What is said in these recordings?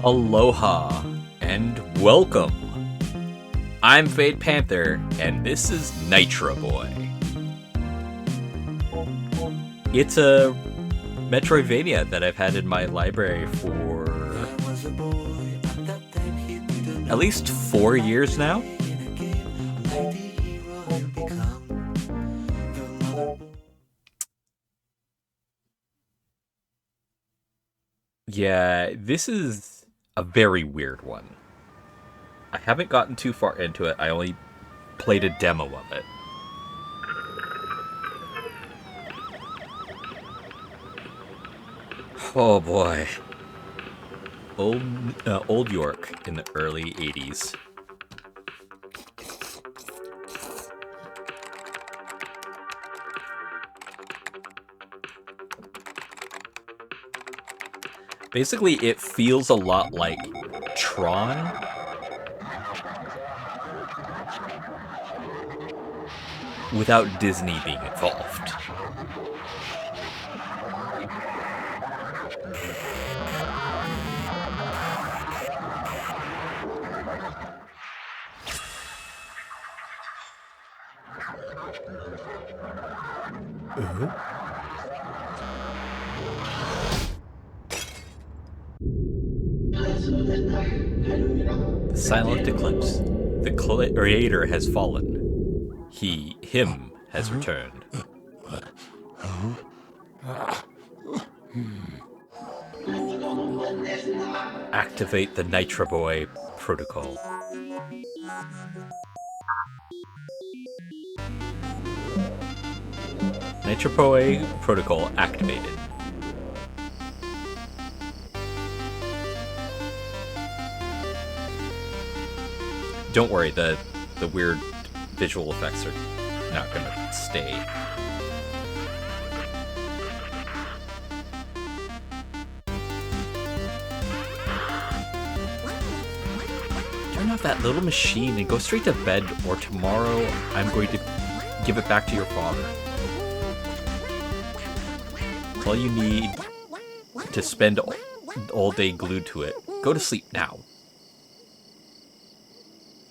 Aloha and welcome. I'm Panther, and this is Narita Boy. It's a Metroidvania that I've had in my library for at least 4 years now. Yeah, this is a very weird one. I haven't gotten too far into it. I only played a demo of it. Oh boy. Old York in the early 80s. Basically, it feels a lot like Tron. Without Disney being involved. The silent eclipse. The creator has fallen. Him has returned. Activate the Narita Boy protocol. Narita Boy protocol activated. Don't worry, the weird visual effects are not going to stay. Turn off that little machine and go straight to bed, or tomorrow I'm going to give it back to your father. All you need to spend all day glued to it. Go to sleep now.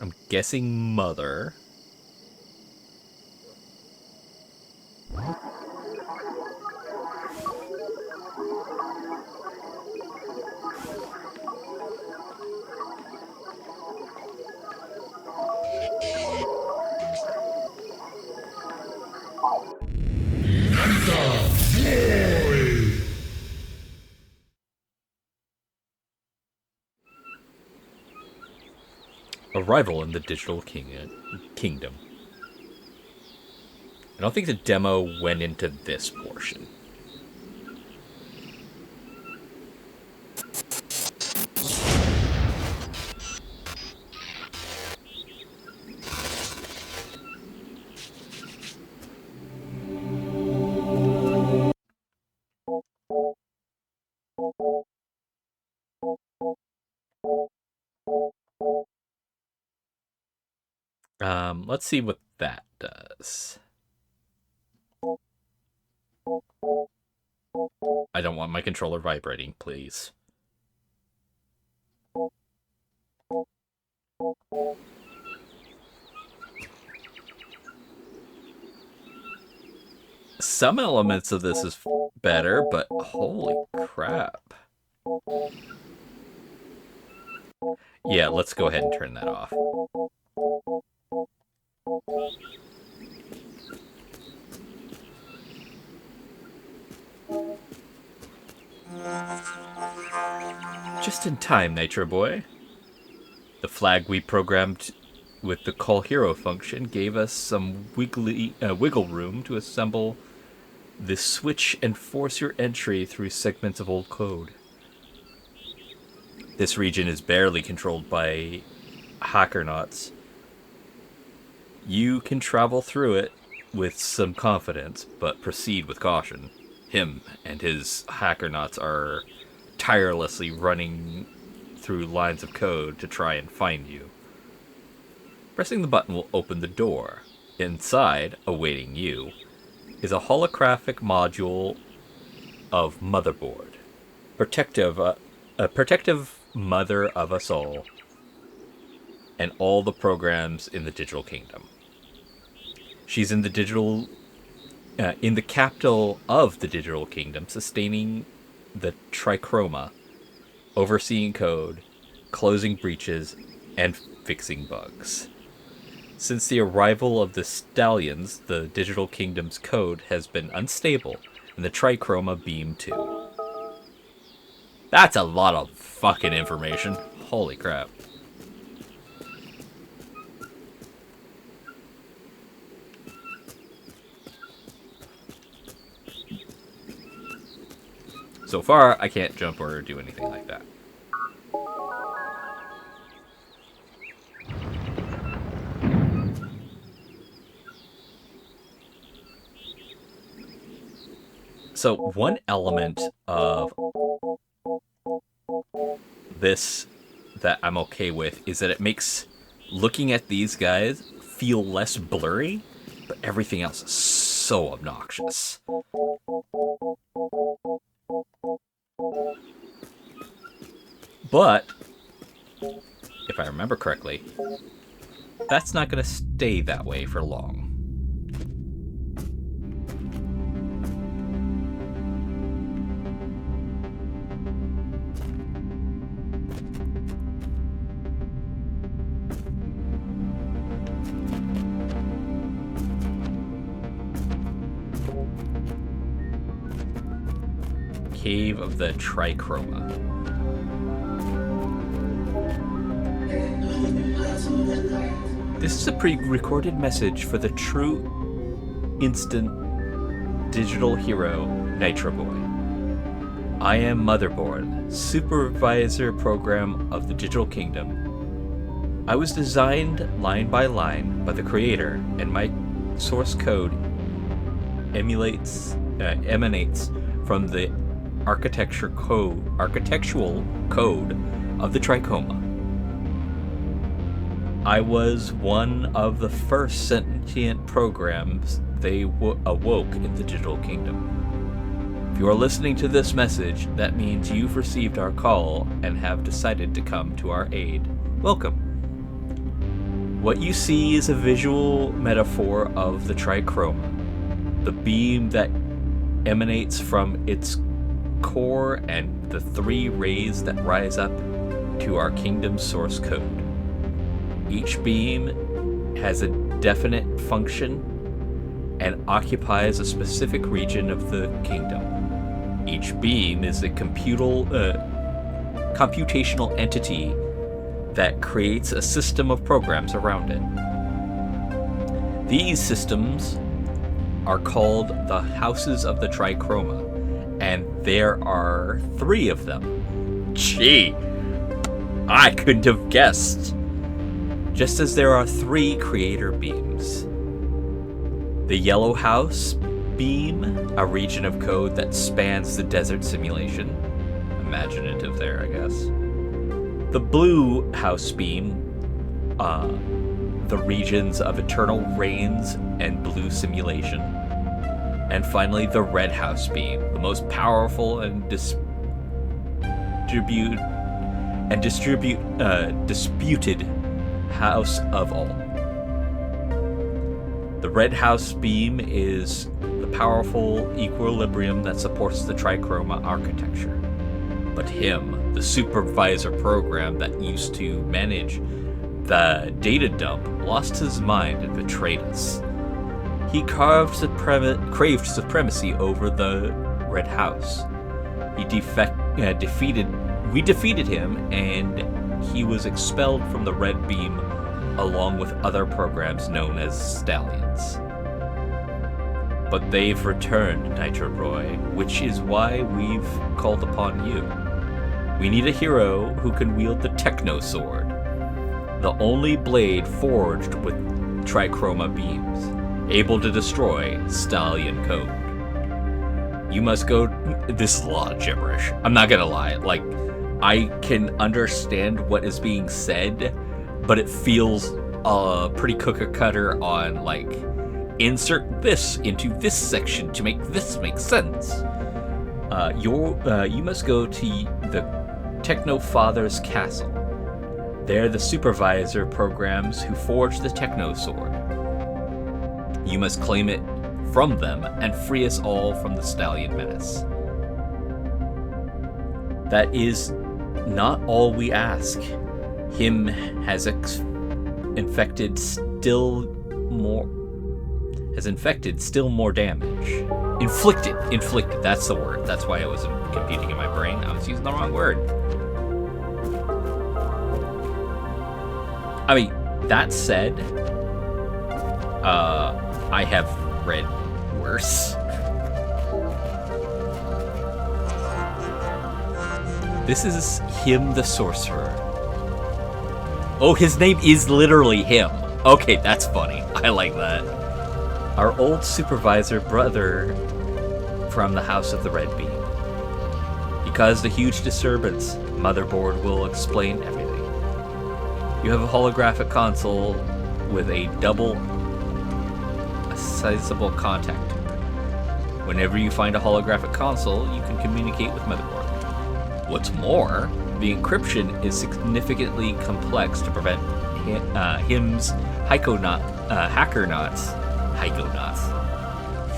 I'm guessing mother. Arrival in the digital kingdom. I don't think the demo went into this portion. Let's see what that does. I don't want my controller vibrating, please. Some elements of this is better, but holy crap. Yeah, let's go ahead and turn that off. Just in time, Narita Boy. The flag we programmed with the call hero function gave us some wiggle room to assemble the switch and force your entry through segments of old code. This region is barely controlled by hackernauts. You can travel through it with some confidence, but proceed with caution. Him and his hackernauts are tirelessly running through lines of code to try and find you. Pressing the button will open the door. Inside, awaiting you, is a holographic module of motherboard. A protective mother of us all and all the programs in the digital kingdom. She's in the in the capital of the digital kingdom, sustaining the trichroma, overseeing code, closing breaches, and fixing bugs. Since the arrival of the Stallions, the digital kingdom's code has been unstable, and the trichroma beam too. That's a lot of fucking information. Holy crap. So far, I can't jump or do anything like that. So one element of this that I'm okay with is that it makes looking at these guys feel less blurry, but everything else is so obnoxious. But, if I remember correctly, that's not going to stay that way for long. Cave of the Trichroma. This is a pre-recorded message for the true instant digital hero, Narita Boy. I am Motherborn, supervisor program of the digital kingdom. I was designed line by line by the creator, and my source code emanates from the architectural code of the trichroma. I was one of the first sentient programs they awoke in the digital kingdom. If you are listening to this message, that means you've received our call and have decided to come to our aid. Welcome. What you see is a visual metaphor of the trichroma, the beam that emanates from its core and the three rays that rise up to our kingdom's source code. Each beam has a definite function and occupies a specific region of the kingdom. Each beam is a computational entity that creates a system of programs around it. These systems are called the Houses of the Trichroma, and there are 3 of them. Gee, I couldn't have guessed. Just as there are 3 creator beams. The Yellow House beam, a region of code that spans the desert simulation. Imaginative there, I guess. The Blue House beam, the regions of Eternal Rains and Blue Simulation. And finally, the Red House beam, the most powerful and disputed house of all. The Red House beam is the powerful equilibrium that supports the trichroma architecture. But him, the supervisor program that used to manage the data dump, lost his mind and betrayed us. He craved supremacy over the Red House. We defeated him, and he was expelled from the Red Beam along with other programs known as Stallions. But they've returned, Narita Boy, which is why we've called upon you. We need a hero who can wield the Techno Sword, the only blade forged with trichroma beams, able to destroy Stallion code. You must go... This is a lot of gibberish. I'm not gonna lie. Like, I can understand what is being said, but it feels pretty cookie-cutter on, like, insert this into this section to make this make sense. You must go to the Techno Father's castle. There, the supervisor programs who forged the Techno Sword. You must claim it from them and free us all from the Stallion menace. That is not all we ask. Him has infected still more damage. Inflicted, that's the word. That's why it was computing in my brain. I was using the wrong word. I mean, that said, I have read worse. This is him, the sorcerer. Oh, his name is literally him. Okay, that's funny. I like that. Our old supervisor brother from the House of the Red Beam. He caused a huge disturbance. Motherboard will explain everything. You have a holographic console with a sizable contact. Whenever you find a holographic console, you can communicate with Motherboard. What's more, the encryption is significantly complex to prevent him's hackernauts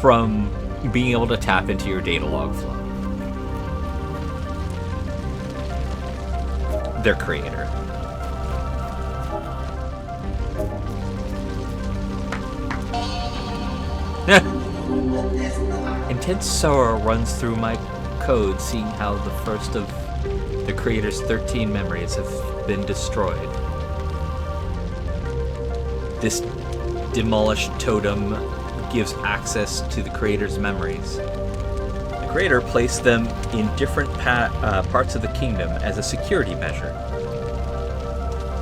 from being able to tap into your data log flow. Their creator. Intense sorrow runs through my code seeing how the first of the creator's 13 memories have been destroyed. This demolished totem gives access to the creator's memories. The creator placed them in different parts of the kingdom as a security measure.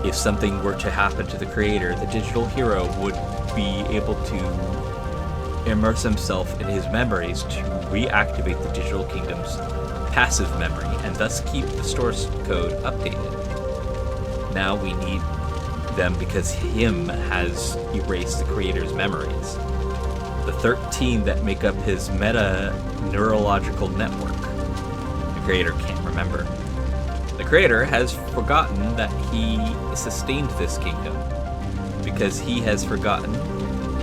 If something were to happen to the creator, the digital hero would be able to immerse himself in his memories to reactivate the digital kingdom's passive memory and thus keep the source code updated. Now we need them because him has erased the creator's memories. The 13 that make up his meta-neurological network. The creator can't remember. The creator has forgotten that he sustained this kingdom. Because he has forgotten,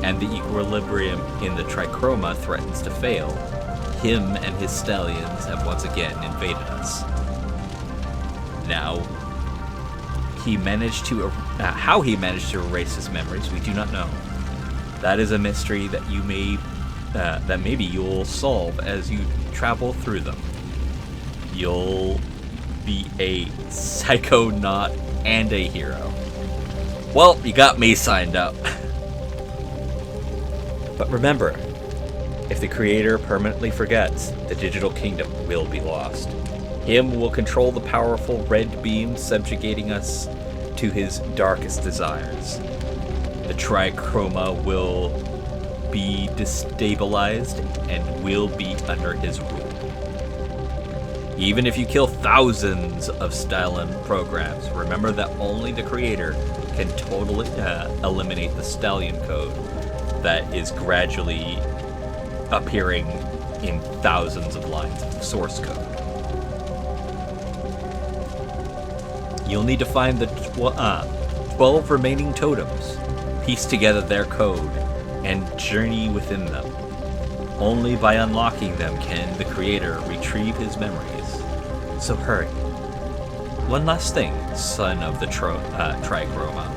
and the equilibrium in the trichroma threatens to fail, him and his stallions have once again invaded us. Now, how he managed to erase his memories, we do not know. That is a mystery that that maybe you'll solve as you travel through them. You'll be a psychonaut and a hero. Well, you got me signed up. But remember, if the creator permanently forgets, the digital kingdom will be lost. Him will control the powerful red beam, subjugating us to his darkest desires. The trichroma will be destabilized and will be under his rule. Even if you kill thousands of Stalin programs, remember that only the creator can totally eliminate the Stallion code that is gradually appearing in thousands of lines of source code. You'll need to find the 12 remaining totems, piece together their code, and journey within them. Only by unlocking them can the creator retrieve his memories. So hurry. One last thing, son of the trichroma.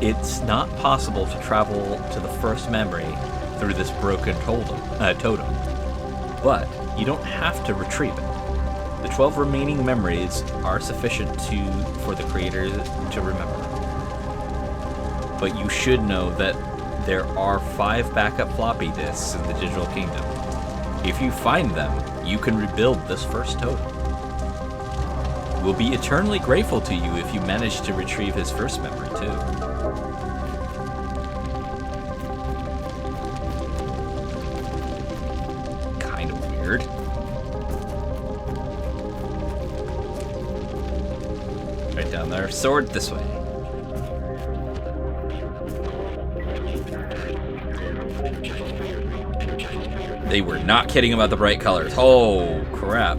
It's not possible to travel to the first memory through this broken totem. But you don't have to retrieve it. The 12 remaining memories are sufficient for the creator to remember. But you should know that there are 5 backup floppy disks in the digital kingdom. If you find them, you can rebuild this first totem. We'll be eternally grateful to you if you manage to retrieve his first memory, too. Kind of weird. Right down there. Sword this way. They were not kidding about the bright colors. Oh, crap.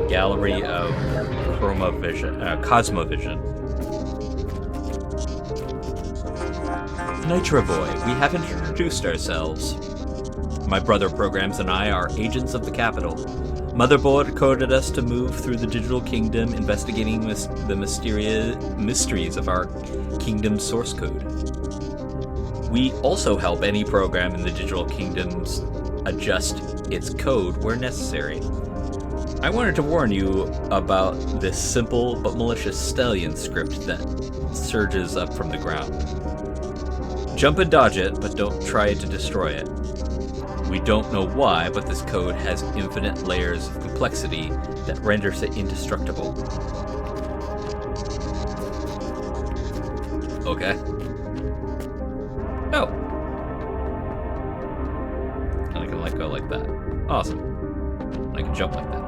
Gallery of Cosmovision. Narita Boy, we haven't introduced ourselves. My brother programs and I are agents of the capital. Motherboard coded us to move through the digital kingdom, investigating the mysteries of our kingdom's source code. We also help any program in the digital kingdoms adjust its code where necessary. I wanted to warn you about this simple but malicious stallion script that surges up from the ground. Jump and dodge it, but don't try to destroy it. We don't know why, but this code has infinite layers of complexity that renders it indestructible. Okay. Oh. And I can let go like that. Awesome. I can jump like that.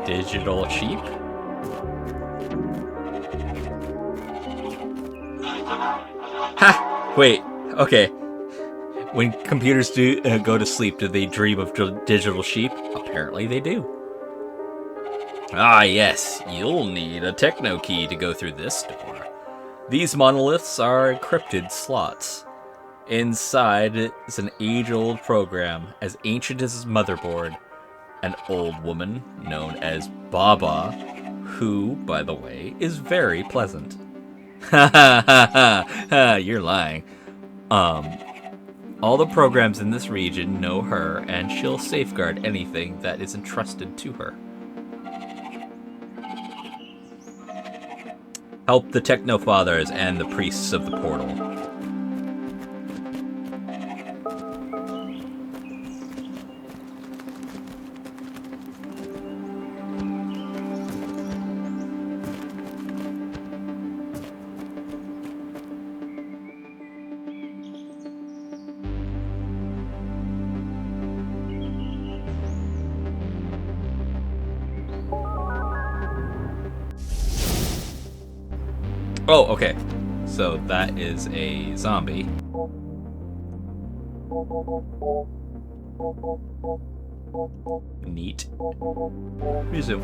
Digital sheep? Ha! Wait, okay. When computers do go to sleep, do they dream of digital sheep? Apparently they do. Ah yes, you'll need a techno key to go through this door. These monoliths are encrypted slots. Inside is an age-old program, as ancient as his motherboard. An old woman known as Baba, who, by the way, is very pleasant. Ha ha ha ha! You're lying. All the programs in this region know her, and she'll safeguard anything that is entrusted to her. Help the Techno-Fathers and the priests of the portal. Oh, okay. So that is a zombie. Neat. Resume.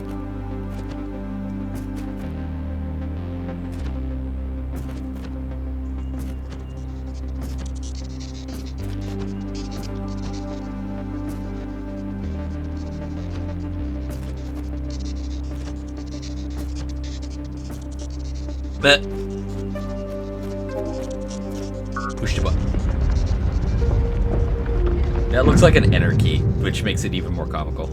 Bet. Push the button. That looks like an enter key, which makes it even more comical.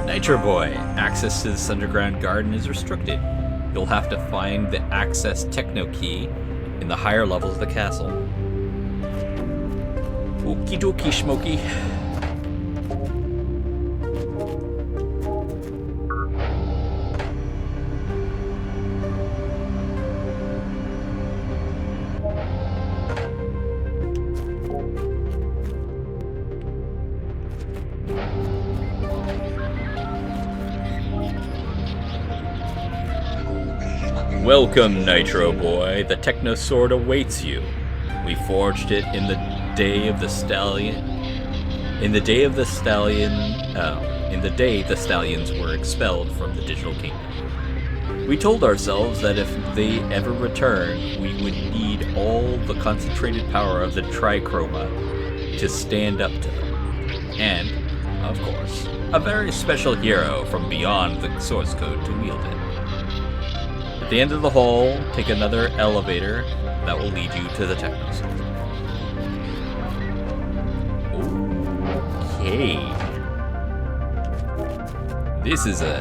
Narita Boy, access to this underground garden is restricted. You'll have to find the access techno key in the higher levels of the castle. Okie dokie, Smokey. Welcome, Nitro Boy. The Techno Sword awaits you. We forged it in the day the stallions were expelled from the digital kingdom. We told ourselves that if they ever returned, we would need all the concentrated power of the Trichroma to stand up to them. And, of course, a very special hero from beyond the source code to wield it. At the end of the hall, take another elevator that will lead you to the Techno Sword. Okay. This is a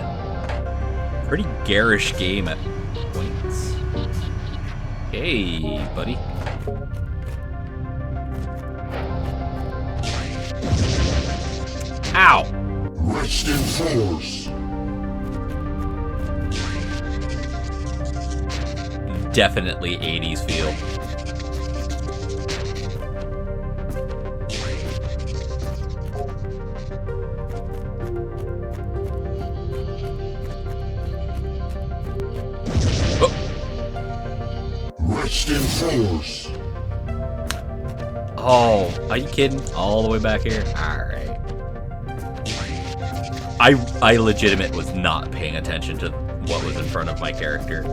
pretty garish game at points. Hey, buddy. Ow! Rest in force. Definitely 80s feel. Rest in force. Oh, are you kidding? All the way back here? Alright. I legitimate was not paying attention to what was in front of my character.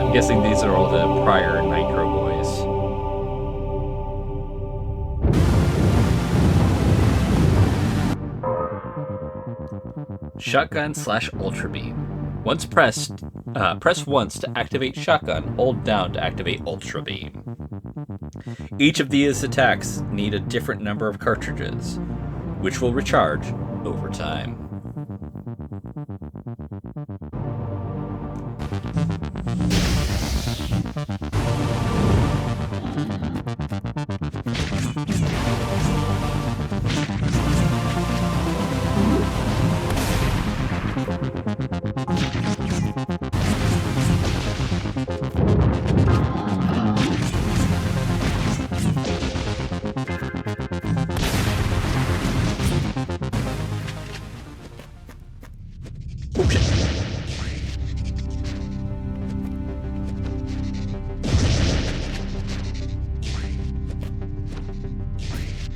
I'm guessing these are all the prior Nitro Boys. Shotgun / Ultra Beam. Once pressed, press once to activate Shotgun, hold down to activate Ultra Beam. Each of these attacks need a different number of cartridges, which will recharge over time.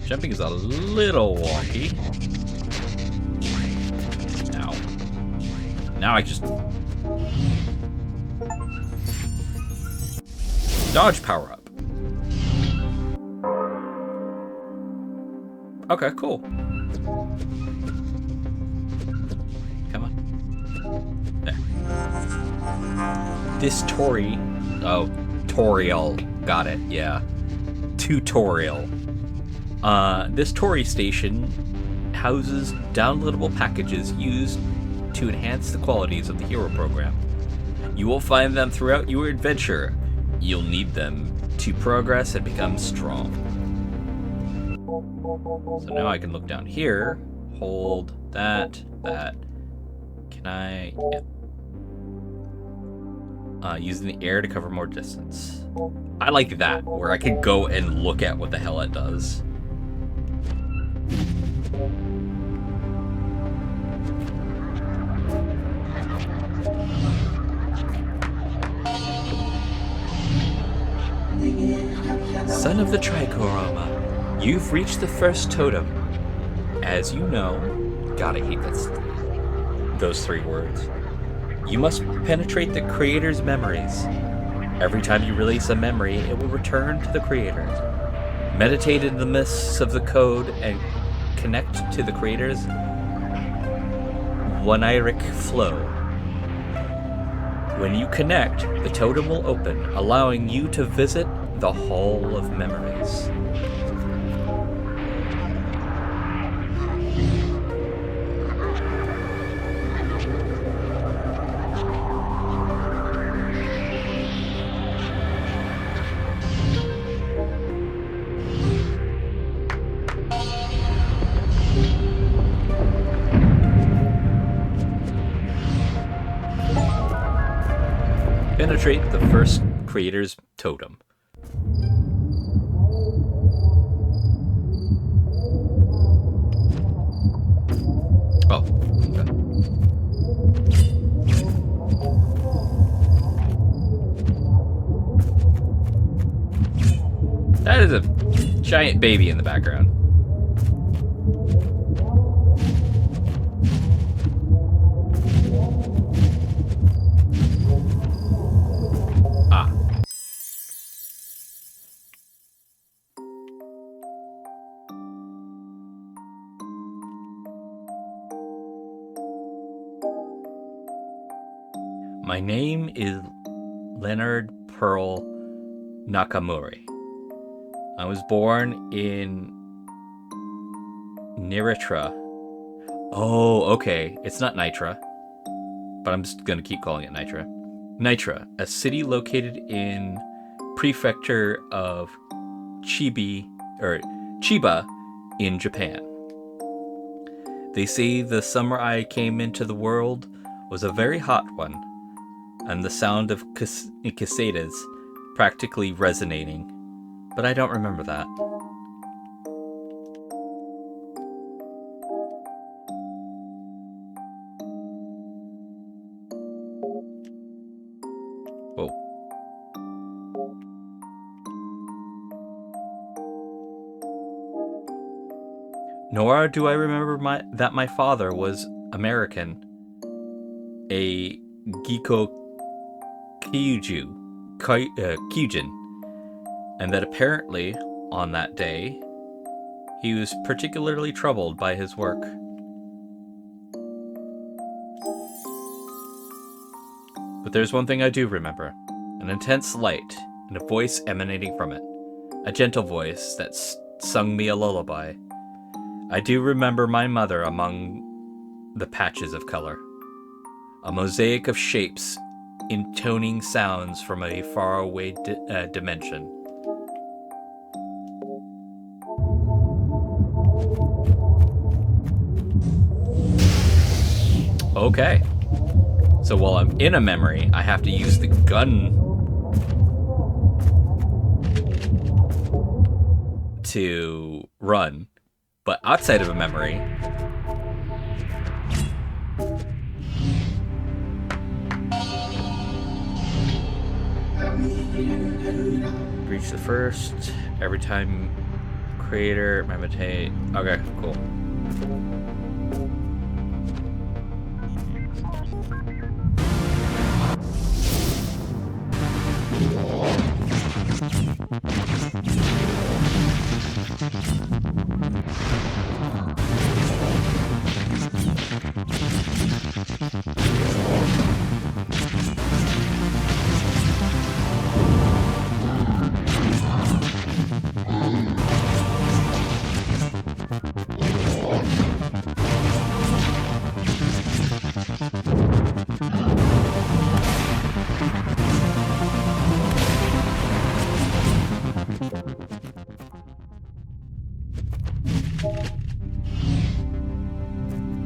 Jumping is a little wonky. Now I just... Dodge power up. Okay, cool. Come on. There. This Tori... Oh, Toriel. Got it, yeah. Tutorial. This Tori station houses downloadable packages used to enhance the qualities of the hero program. You will find them throughout your adventure. You'll need them to progress and become strong. So now I can look down here, hold that. Can I... Yeah. Using the air to cover more distance. I like that, where I can go and look at what the hell it does. Son of the Trichoroma, you've reached the first totem. As you know, God, I hate those 3 words. You must penetrate the creator's memories. Every time you release a memory, it will return to the creator. Meditate in the mists of the code and connect to the creator's One-Iric flow. When you connect, the totem will open, allowing you to visit the Hall of Memories. Penetrate the first creator's totem. Oh, okay. That is a giant baby in the background. My name is Leonard Pearl Nakamura. I was born in Narita. Oh, okay. It's not Nitra, but I'm just going to keep calling it Nitra. Nitra, a city located in prefecture of Chiba in Japan. They say the summer I came into the world was a very hot one, and the sound of cicadas practically resonating, but I don't remember that. Whoa. Nor do I remember that my father was American, a Kyujin, and that apparently, on that day, he was particularly troubled by his work. But there's one thing I do remember, an intense light and a voice emanating from it, a gentle voice that sung me a lullaby. I do remember my mother among the patches of color, a mosaic of shapes intoning sounds from a faraway dimension. Okay. So while I'm in a memory, I have to use the gun to run. But outside of a memory, reach the first every time creator meditate. Okay, cool.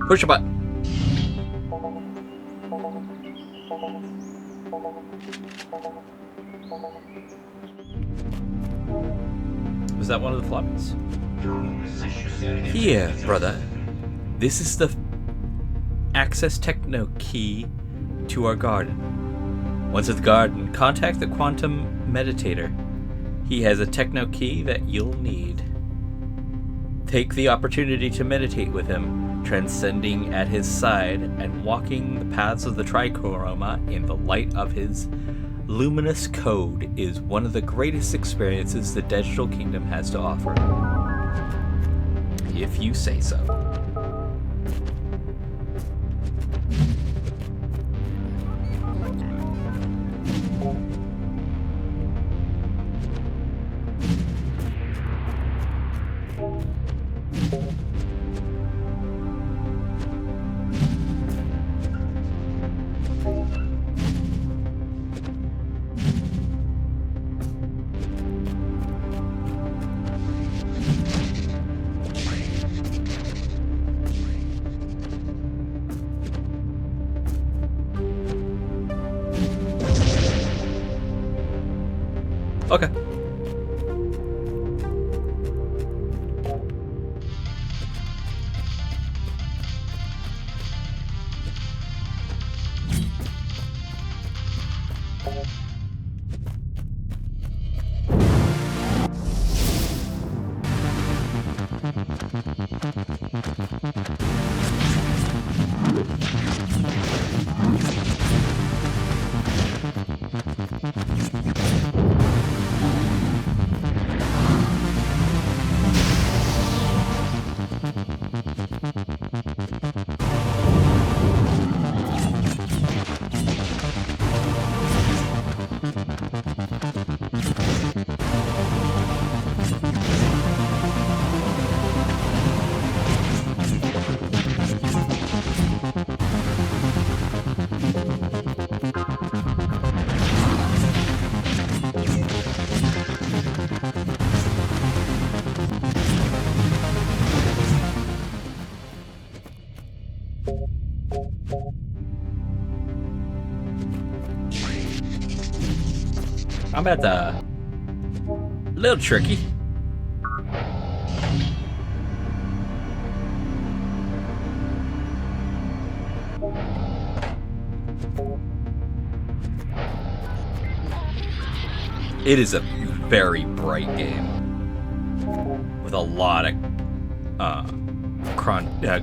Push a button. Was that one of the floppies? Here, brother. This is the access techno key to our garden. Once at the garden, contact the quantum meditator. He has a techno key that you'll need. Take the opportunity to meditate with him, transcending at his side and walking the paths of the Trichroma in the light of his luminous code is one of the greatest experiences the Digital Kingdom has to offer. If you say so. Okay. I'm at the little tricky. It is a very bright game with a lot of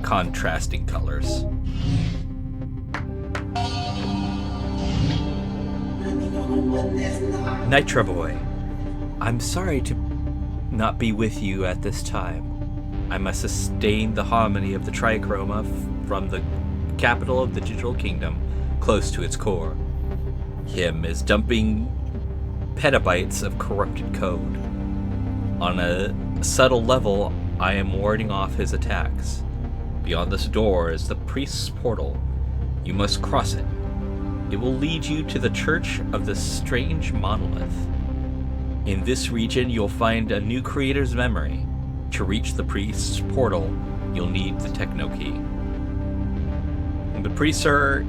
contrasting colors. Narita Boy, I'm sorry to not be with you at this time. I must sustain the harmony of the trichroma from the capital of the digital kingdom close to its core. Him is dumping petabytes of corrupted code. On a subtle level, I am warding off his attacks. Beyond this door is the priest's portal. You must cross it. It will lead you to the Church of the Strange Monolith. In this region, you'll find a new creator's memory. To reach the priest's portal, you'll need the techno key. And the priests are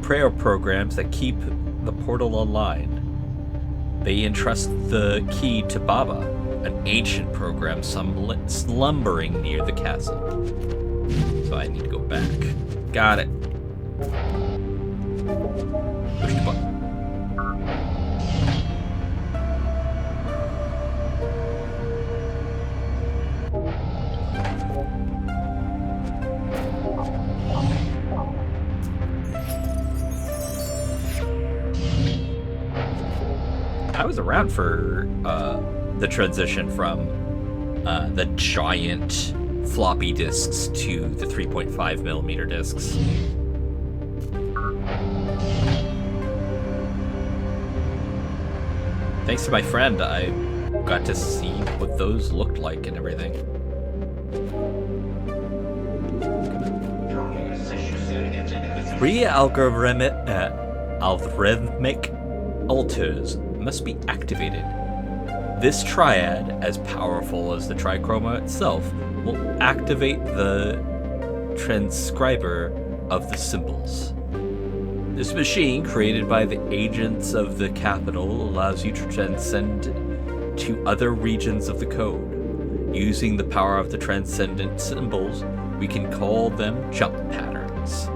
prayer programs that keep the portal aligned. They entrust the key to Baba, an ancient program slumbering near the castle. So I need to go back. Got it. Push the button. I was around for the transition from the giant floppy disks to the 3.5 millimeter disks. Thanks to my friend, I got to see what those looked like and everything. Three algorithmic altars must be activated. This triad, as powerful as the trichroma itself, will activate the transcriber of the symbols. This machine, created by the agents of the capital, allows you to transcend to other regions of the code. Using the power of the transcendent symbols, we can call them jump patterns.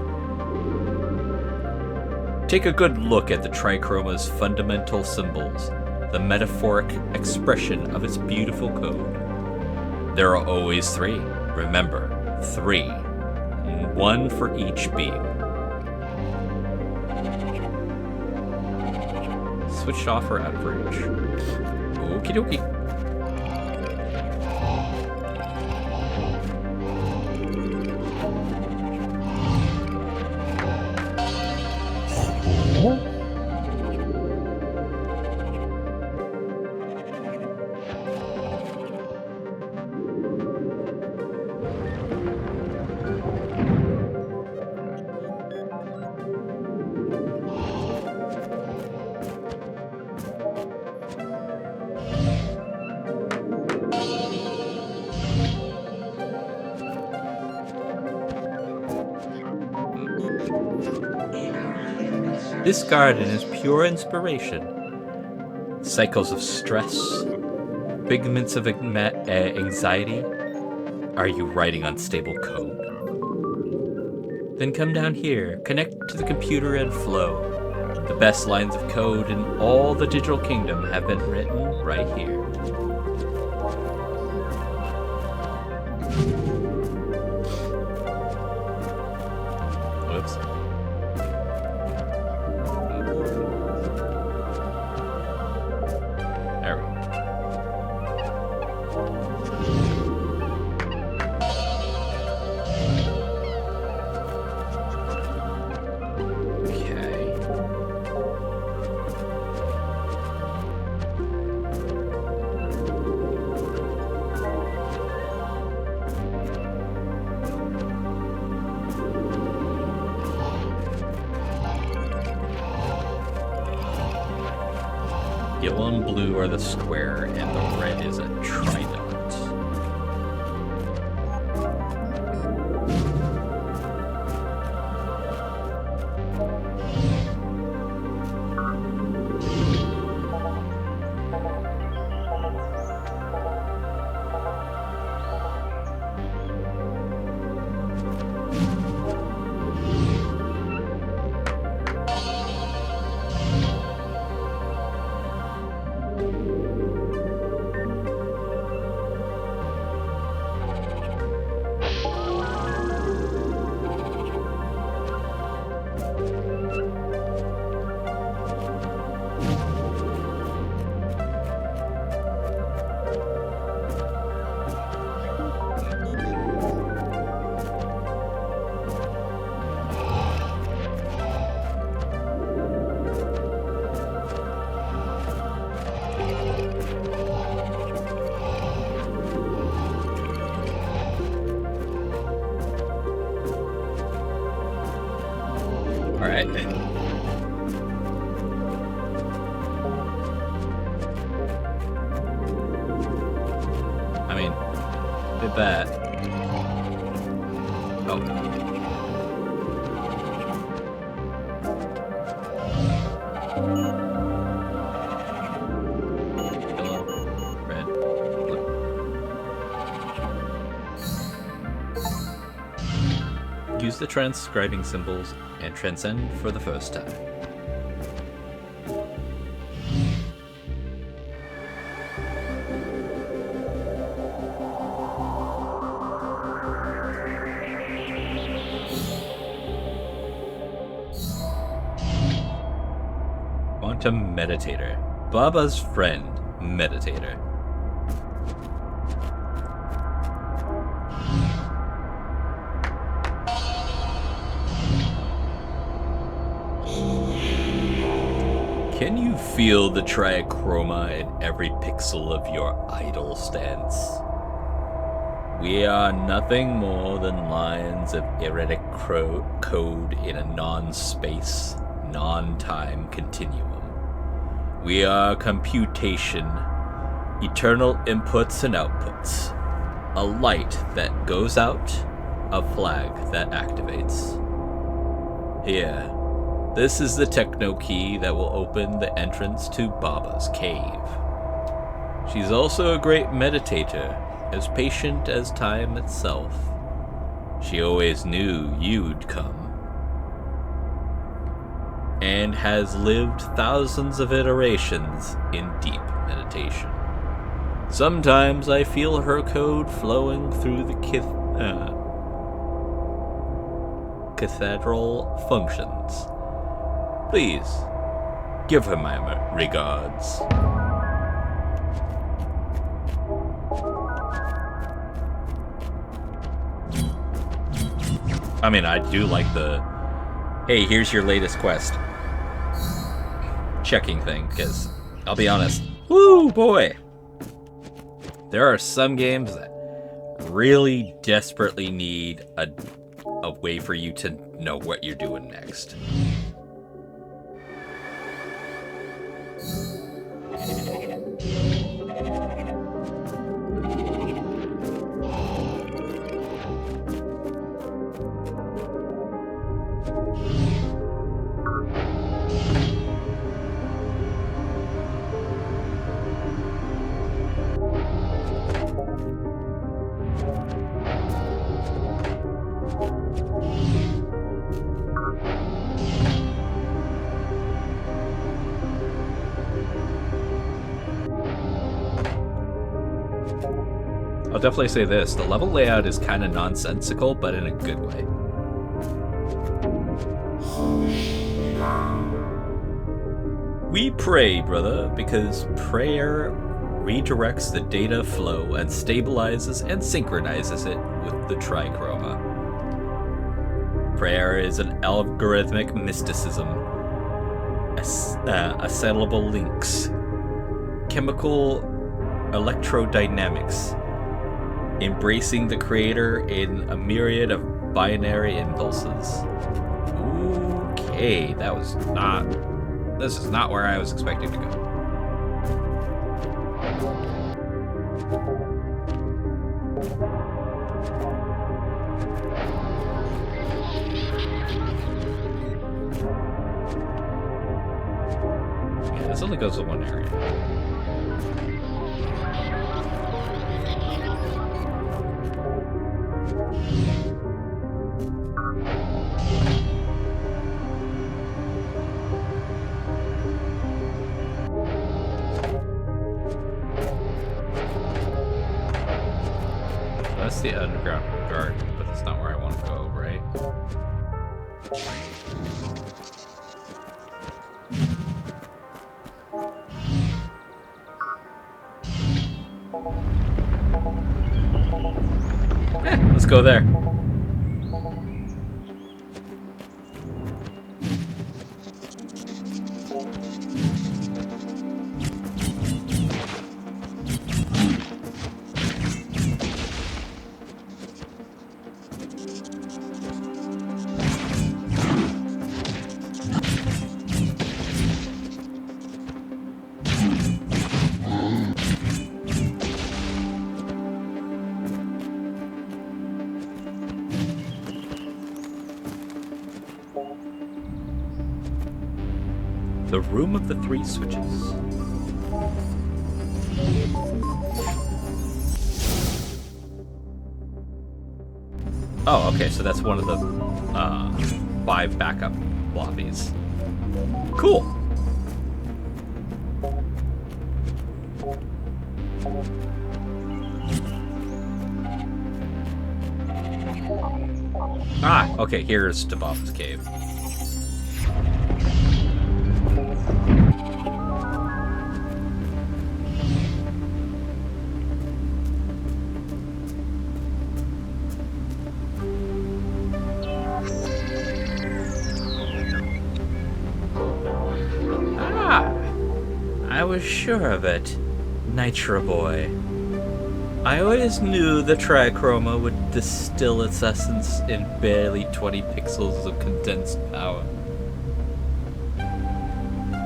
Take a good look at the trichroma's fundamental symbols, the metaphoric expression of its beautiful code. There are always three. Remember, 3. One for each being. Switched off or out of range. Okie dokie. This garden is pure inspiration. Cycles of stress? Figments of anxiety? Are you writing unstable code? Then come down here, connect to the computer and flow. The best lines of code in all the digital kingdom have been written right here. Whoops. There we go. Yellow and blue are the square, and the red is a trident. Alright. I mean, did that. Oh. Yellow, red, blue. Use the transcribing symbols and transcend for the first time. Quantum Meditator. Baba's friend, Meditator. Can you feel the triachroma in every pixel of your idle stance? We are nothing more than lines of erratic code in a non-space, non-time continuum. We are computation, eternal inputs and outputs. A light that goes out, a flag that activates. Here. This is the techno key that will open the entrance to Baba's cave. She's also a great meditator, as patient as time itself. She always knew you'd come, and has lived thousands of iterations in deep meditation. Sometimes I feel her code flowing through the cathedral functions. Please, give her my regards. I mean, I do like the, hey, here's your latest quest checking thing, because I'll be honest, woo boy, there are some games that really desperately need a way for you to know what you're doing next. I'll definitely say this. The level layout is kind of nonsensical, but in a good way. We pray, brother, because prayer redirects the data flow and stabilizes and synchronizes it with the trichroma. Prayer is an algorithmic mysticism, acetylable links, chemical electrodynamics, embracing the creator in a myriad of binary impulses. Okay, this is not where I was expecting to go. Yeah, this only goes to one area. That's the underground garden, but that's not where I want to go, right? Let's go there. The Room of the Three Switches. Oh, okay, so that's one of the 5 backup lobbies. Cool. Ah, okay, here's Debuff's cave. I was sure of it, Narita Boy. I always knew the trichroma would distill its essence in barely 20 pixels of condensed power.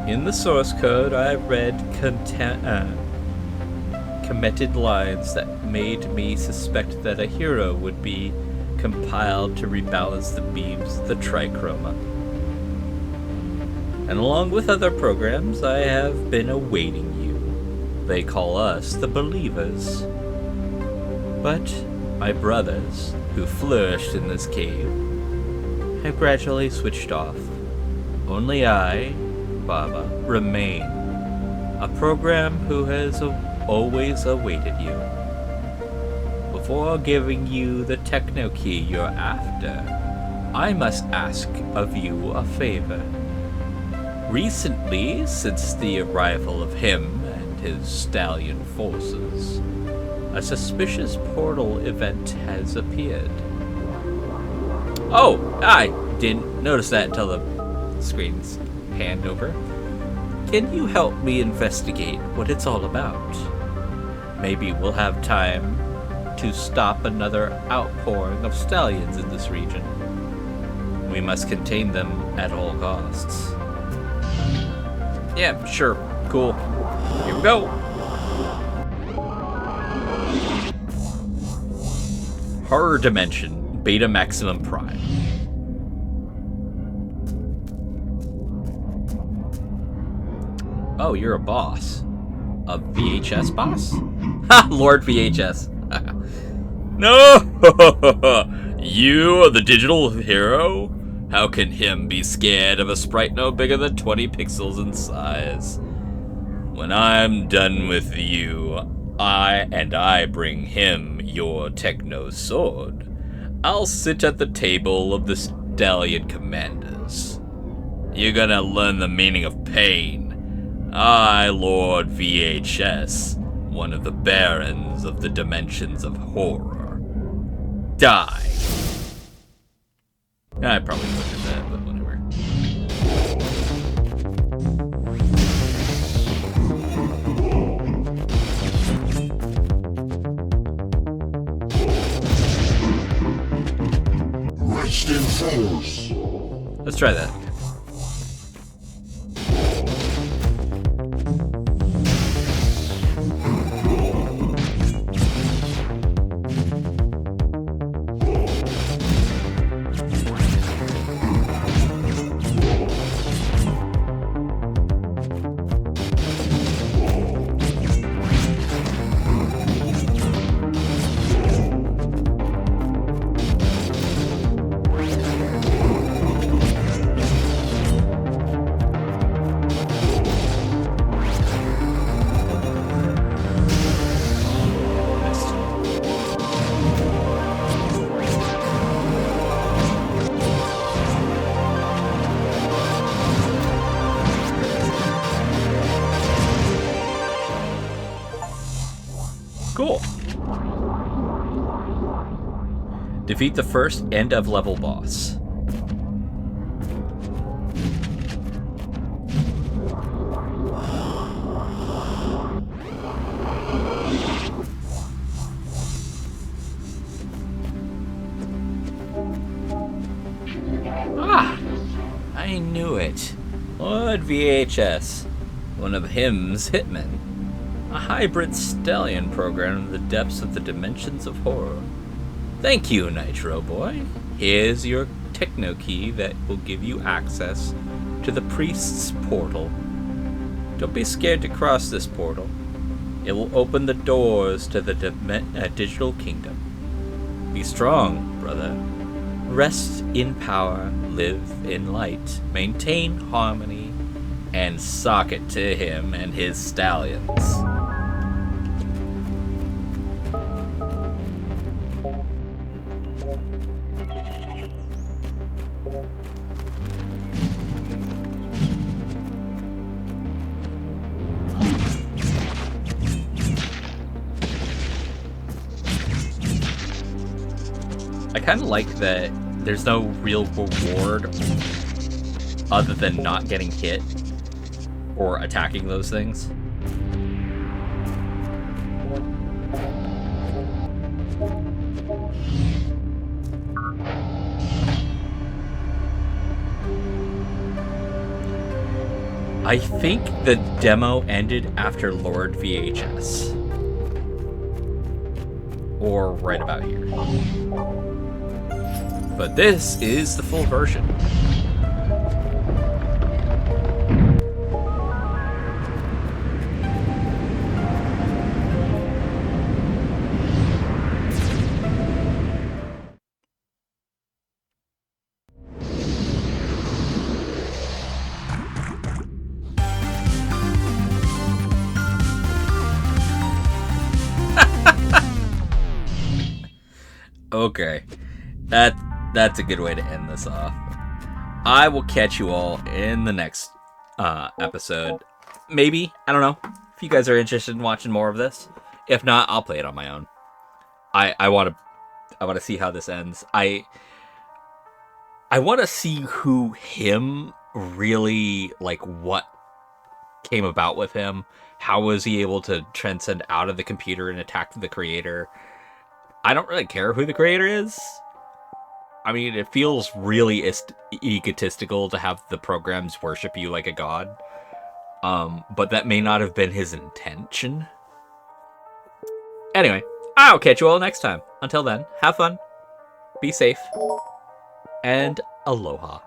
In the source code, I read committed lines that made me suspect that a hero would be compiled to rebalance the beams of the trichroma. And along with other programs, I have been awaiting you. They call us the Believers. But my brothers, who flourished in this cave, have gradually switched off. Only I, Baba, remain. A program who has always awaited you. Before giving you the techno key you're after, I must ask of you a favor. Recently, since the arrival of him and his stallion forces, a suspicious portal event has appeared. Oh, I didn't notice that until the screen's panned over. Can you help me investigate what it's all about? Maybe we'll have time to stop another outpouring of stallions in this region. We must contain them at all costs. Yeah, sure. Cool. Here we go. Horror Dimension, Beta Maximum Prime. Oh, you're a boss. A VHS boss? Ha! Lord VHS. No! You are the digital hero? How can him be scared of a sprite no bigger than 20 pixels in size? When I'm done with you, I bring him your techno sword, I'll sit at the table of the stallion commanders. You're gonna learn the meaning of pain. I, Lord VHS, one of the barons of the dimensions of horror. Die. I probably butchered that, but whatever. Rest in force. Let's try that. Cool. Defeat the first end of level boss. Ah! I knew it. Lord VHS, one of him's hitmen. A hybrid stallion program in the depths of the dimensions of horror. Thank you, Narita Boy. Here's your techno key that will give you access to the priest's portal. Don't be scared to cross this portal. It will open the doors to the digital kingdom. Be strong, brother. Rest in power, live in light, maintain harmony, and sock it to him and his stallions. I kind of like that there's no real reward other than not getting hit or attacking those things. I think the demo ended after Lord VHS. Or right about here. But this is the full version. Okay, that's a good way to end this off. I will catch you all in the next episode. Maybe, I don't know, if you guys are interested in watching more of this. If not, I'll play it on my own. I want to see how this ends. I want to see who him really, like, what came about with him. How was he able to transcend out of the computer and attack the creator? I don't really care who the creator is. I mean, it feels really egotistical to have the programs worship you like a god. But that may not have been his intention. Anyway, I'll catch you all next time. Until then, have fun, be safe, and aloha.